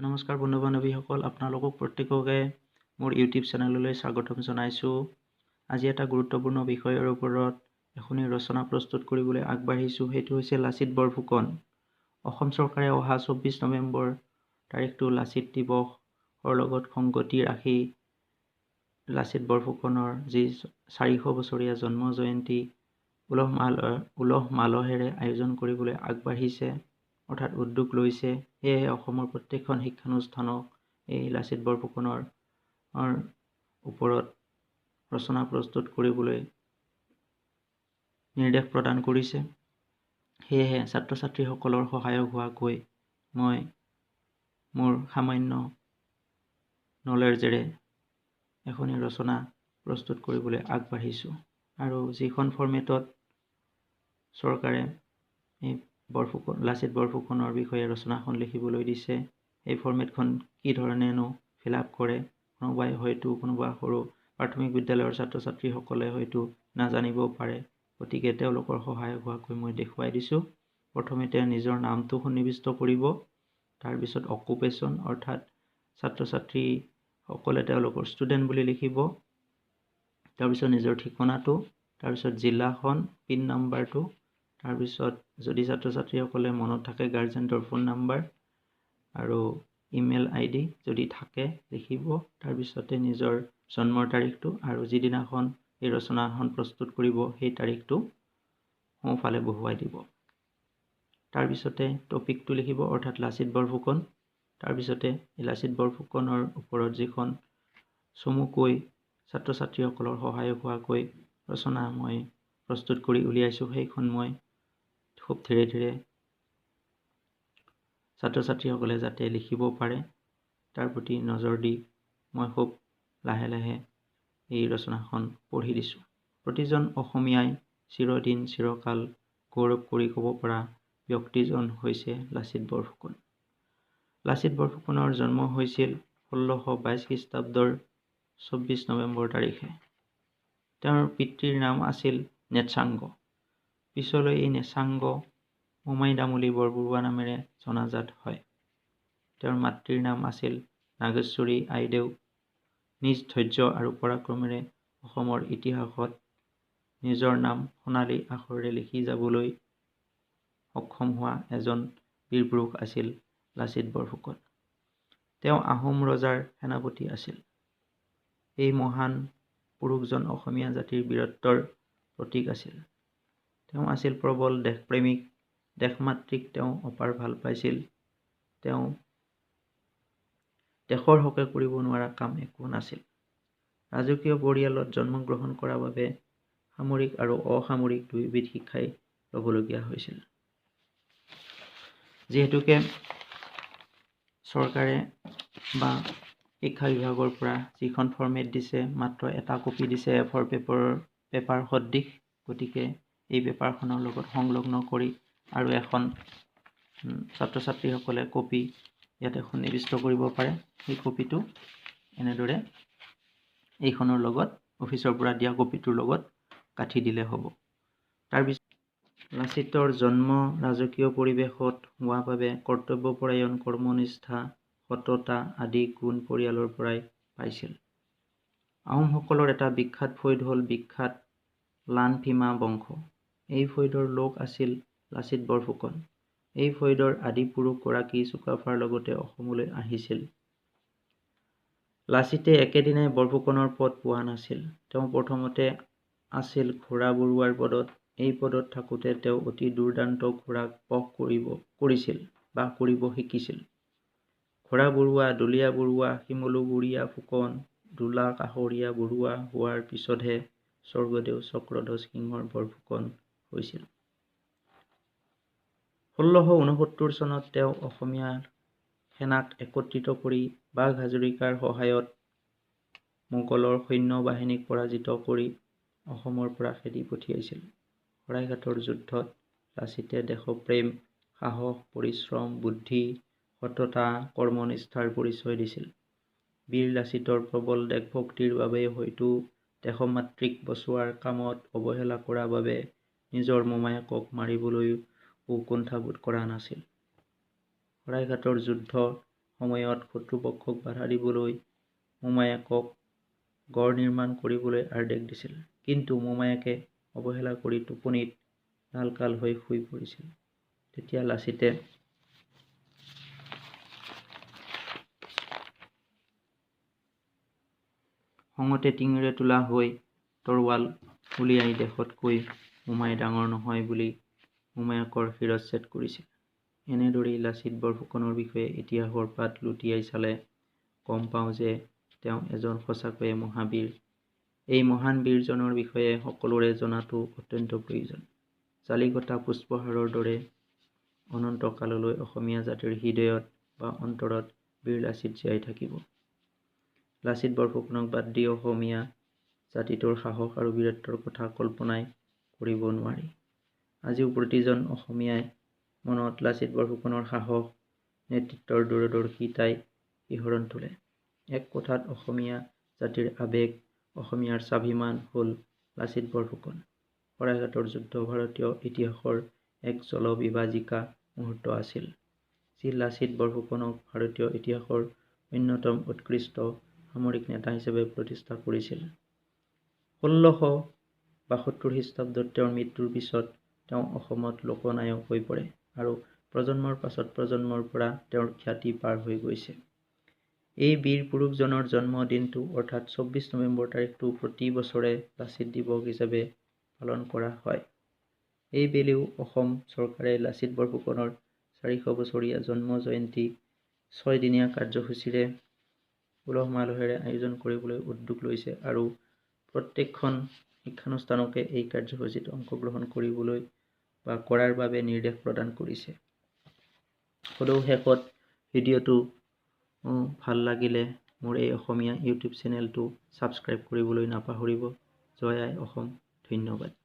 নমস্কাৰ বন্ধু বান্ধৱীসকল, আপোনালোকক প্ৰত্যেককে মোৰ ইউটিউব চেনেললৈ স্বাগতম জনাইছোঁ। আজি এটা গুৰুত্বপূৰ্ণ বিষয়ৰ ওপৰত এখনি ৰচনা প্ৰস্তুত কৰিবলৈ আগবাঢ়িছোঁ। সেইটো হৈছে লাচিত বৰফুকন। অসম চৰকাৰে অহা 24 নৱেম্বৰ তাৰিখটো লাচিত দিৱসৰ লগত সংগতি ৰাখি লাচিত বৰফুকনৰ যি 400 বছৰীয়া জন্ম জয়ন্তী উলহ মালহেৰে আয়োজন কৰিবলৈ আগবাঢ়িছে, অৰ্থাৎ উদ্যোগ লৈছে। সেয়েহে অসমৰ প্ৰত্যেকখন শিক্ষানুষ্ঠানক এই লাচিত বৰফুকনৰ ওপৰত ৰচনা প্ৰস্তুত কৰিবলৈ নিৰ্দেশ প্ৰদান কৰিছে। সেয়েহে ছাত্ৰ ছাত্ৰীসকলৰ সহায়ক হোৱাকৈ মই মোৰ সামান্য নলেজেৰে এখনি ৰচনা প্ৰস্তুত কৰিবলৈ আগবাঢ়িছোঁ। আৰু যিখন ফৰ্মেটত চৰকাৰে এই লাচিত বৰফুকনৰ বিষয়ে ৰচনাখন লিখিবলৈ দিছে, এই ফৰ্মেটখন কি ধৰণেনো ফিল আপ কৰে, কোনোবা সৰু প্ৰাথমিক বিদ্যালয়ৰ ছাত্ৰ ছাত্ৰীসকলে হয়তো নাজানিবও পাৰে। গতিকে তেওঁলোকৰ সহায়ক হোৱাকৈ মই দেখুৱাই দিছোঁ। প্ৰথমতে নিজৰ নামটো সন্নিৱিষ্ট কৰিব, তাৰপিছত অকুপেশ্যন অৰ্থাৎ ছাত্ৰ ছাত্ৰীসকলে তেওঁলোকৰ ষ্টুডেণ্ট বুলি লিখিব, তাৰপিছত নিজৰ ঠিকনাটো, তাৰপিছত জিলাখন, পিন নাম্বাৰটো, তাৰপিছত যদি ছাত্ৰ ছাত্ৰীসকলে মনত থাকে গাৰ্জেণ্টৰ ফোন নাম্বাৰ আৰু ইমেইল ID যদি থাকে লিখিব, তাৰপিছতে নিজৰ জন্মৰ তাৰিখটো আৰু যিদিনাখন এই ৰচনাখন প্ৰস্তুত কৰিব সেই তাৰিখটো সোঁফালে বহুৱাই দিব। তাৰপিছতে টপিকটো লিখিব, অৰ্থাৎ লাচিত বৰফুকন। তাৰপিছতে এই লাচিত বৰফুকনৰ ওপৰত যিখন চমুকৈ ছাত্ৰ ছাত্ৰীসকলৰ সহায়ক হোৱাকৈ ৰচনা মই প্ৰস্তুত কৰি উলিয়াইছোঁ, সেইখন মই খুব ধীৰে ধীৰে ছাত্ৰ ছাত্ৰীসকলে যাতে লিখিব পাৰে তাৰ প্ৰতি নজৰ দি মই খুব লাহে লাহে এই ৰচনাখন পঢ়ি দিছোঁ। প্ৰতিজন অসমীয়াই চিৰদিন চিৰকাল গৌৰৱ কৰি ক'ব পৰা ব্যক্তিজন হৈছে লাচিত বৰফুকন। লাচিত বৰফুকনৰ জন্ম হৈছিল 1622 খ্ৰীষ্টাব্দৰ 24 নৱেম্বৰ তাৰিখে। তেওঁৰ পিতৃৰ নাম আছিল নেৎসাংগ। পিছলৈ এই নেৎসাংগ মোমাই দামুলী বৰবৰুৱা নামেৰে জনাজাত হয়। তেওঁৰ মাতৃৰ নাম আছিল নাগেশ্বৰী আইদেউ। নিজ ধৈৰ্য আৰু পৰাক্ৰমেৰে অসমৰ ইতিহাসত নিজৰ নাম সোণালী আখৰেৰে লিখি যাবলৈ সক্ষম হোৱা এজন বীৰপুৰুষ আছিল লাচিত বৰফুকন। তেওঁ আহোম ৰজাৰ সেনাপতি আছিল। এই মহান পুৰুষজন অসমীয়া জাতিৰ বীৰত্বৰ প্ৰতীক আছিল। তেওঁ আছিল প্ৰবল দেশপ্ৰেমিক। দেশমাতৃক তেওঁ অপাৰ ভাল পাইছিল। তেওঁ দেশৰ হকে কৰিব নোৱাৰা কাম একো নাছিল। ৰাজকীয় পৰিয়ালত জন্মগ্ৰহণ কৰাৰ বাবে সামৰিক আৰু অসামৰিক দুয়োবিধ শিক্ষাই ল'বলগীয়া হৈছিল। যিহেতুকে চৰকাৰে বা শিক্ষা বিভাগৰ পৰা যিখন ফৰ্মেট দিছে, মাত্ৰ এটা কপি দিছে A4 পেপাৰ সদৃশ। গতিকে এই পেপাৰখনৰ লগত সংলগ্ন কৰি আৰু এখন ছাত্ৰ ছাত্ৰীসকলে কপি ইয়াতে সন্নিৱিষ্ট কৰিব পাৰে। সেই কপিটো এনেদৰে এইখনৰ লগত অফিচৰ পৰা দিয়া কপিটোৰ লগত কাঠি দিলে হ'ব। তাৰপিছত লাচিতৰ জন্ম ৰাজকীয় পৰিৱেশত হোৱা বাবে কৰ্তব্যপৰায়ণ, কৰ্মনিষ্ঠা, সততা আদি গুণ পৰিয়ালৰ পৰাই পাইছিল। আহোমসকলৰ এটা বিখ্যাত ফৈদ হ'ল বিখ্যাত লান-ফিমা বংশ। এই ফৈদৰ লোক আছিল লাচিত বৰফুকন। এই ফৈদৰ আদি পুৰুষ গৰাকী চুকাফাৰ লগতে অসমলৈ আহিছিল। লাচিতে একেদিনাই বৰফুকনৰ পদ পোৱা নাছিল। তেওঁ প্ৰথমতে আছিল ঘোঁৰা বৰুৱাৰ পদত। এই পদত থাকোঁতে তেওঁ অতি দুৰ্দান্ত ঘোঁৰাক বশ কৰিছিল বা কৰিব শিকিছিল। ঘোঁৰা বৰুৱা, দুলীয়া বৰুৱা, শিমলু গুৰিয়া ফুকন, দোলা কাষৰীয়া বৰুৱা হোৱাৰ পিছতহে স্বৰ্গদেউ চক্ৰধ্বজ সিংহৰ বৰফুকন হৈছিল। 1669 চনত তেওঁ অসমীয়া সেনাক একত্ৰিত কৰি বাঘ হাজৰিকাৰ সহায়ত মোগলৰ সৈন্য বাহিনীক পৰাজিত কৰি অসমৰ পৰা খেদি পঠিয়াইছিল। শৰাইঘাটৰ যুদ্ধত লাচিতে দেশপ্ৰেম, সাহস, পৰিশ্ৰম, বুদ্ধি, সততা, কৰ্মনিষ্ঠাৰ পৰিচয় দিছিল। বীৰ লাচিতৰ প্ৰবল দেশভক্তিৰ বাবে হয়তো দেশমাতৃক বচোৱাৰ কামত অৱহেলা কৰাৰ বাবে নিজৰ মোমায়েকক মাৰিবলৈও কুণ্ঠাবোধ কৰা নাছিল। শৰাইঘাটৰ যুদ্ধ সময়ত শত্ৰুপক্ষক বাধা দিবলৈ মোমায়েকক গড় নিৰ্মাণ কৰিবলৈ আদেশ দিছিল। কিন্তু মোমায়েকে অৱহেলা কৰি টোপনিত ঢালকাল হৈ শুই পৰিছিল। তেতিয়া লাচিতে খঙতে টিঙেৰে তোলা হৈ তৰোৱাল উলিয়াই দেশতকৈ মোমাই ডাঙৰ নহয় বুলি মোমায়েকৰ শিৰচ্ছেদ কৰিছিল। এনেদৰেই লাচিত বৰফুকনৰ বিষয়ে ইতিহাসৰ পাত লুটিয়াই চালে গম পাওঁ যে তেওঁ এজন সঁচাকৈয়ে মহাবীৰ। এই মহান বীৰজনৰ বিষয়ে সকলোৰে জনাটো অত্যন্ত প্ৰয়োজন। জালিকটা পুষ্পহাৰৰ দৰে অনন্তকাললৈ অসমীয়া জাতিৰ হৃদয়ত বা অন্তৰত বীৰ লাচিত জীয়াই থাকিব। লাচিত বৰফুকনক বাদ দি অসমীয়া জাতিটোৰ সাহস আৰু বীৰত্বৰ কথা কল্পনাই কৰিব নোৱাৰি। আজিও প্ৰতিজন অসমীয়াই মনত লাচিত বৰফুকনৰ সাহস, নেতৃত্বৰ দূৰদৰ্শিতাই শিহৰণ তোলে। এক কথাত অসমীয়া জাতিৰ আৱেগ, অসমীয়াৰ স্বাভিমান হ'ল লাচিত বৰফুকন। শৰাইঘাটৰ যুদ্ধ ভাৰতীয় ইতিহাসৰ এক জলবিভাজিকা মুহূৰ্ত আছিল, যি লাচিত বৰফুকনক ভাৰতীয় ইতিহাসৰ অন্যতম উৎকৃষ্ট সামৰিক নেতা হিচাপে প্ৰতিষ্ঠা কৰিছিল। 1672 খ্ৰীষ্টাব্দত তেওঁৰ মৃত্যুৰ পিছত তেওঁ অসমত লোকনায়ক হৈ পৰে আৰু প্ৰজন্মৰ পাছত প্ৰজন্মৰ পৰা তেওঁৰ খ্যাতি পাৰ হৈ গৈছে। এই বীৰ পুৰুষজনৰ জন্মদিনটো অৰ্থাৎ 24 নৱেম্বৰ তাৰিখটো প্ৰতি বছৰে লাচিত দিৱস হিচাপে পালন কৰা হয়। এইবেলিও অসম চৰকাৰে লাচিত বৰফুকনৰ 400 বছৰীয়া জন্ম জয়ন্তী 6 দিনীয়া কাৰ্যসূচীৰে উলহ মালহেৰে আয়োজন কৰিবলৈ উদ্যোগ লৈছে আৰু প্ৰত্যেকখন শিক্ষানুষ্ঠানকে এই কাৰ্যসূচীত অংশগ্ৰহণ কৰিবলৈ বা কৰাৰ বাবে নিৰ্দেশ প্ৰদান কৰিছে। সদৌ শেষত ভিডিঅ'টো ভাল লাগিলে মোৰ এই অসমীয়া ইউটিউব চেনেলটো ছাবস্ক্ৰাইব কৰিবলৈ নাপাহৰিব। জয় আই অসম। ধন্যবাদ।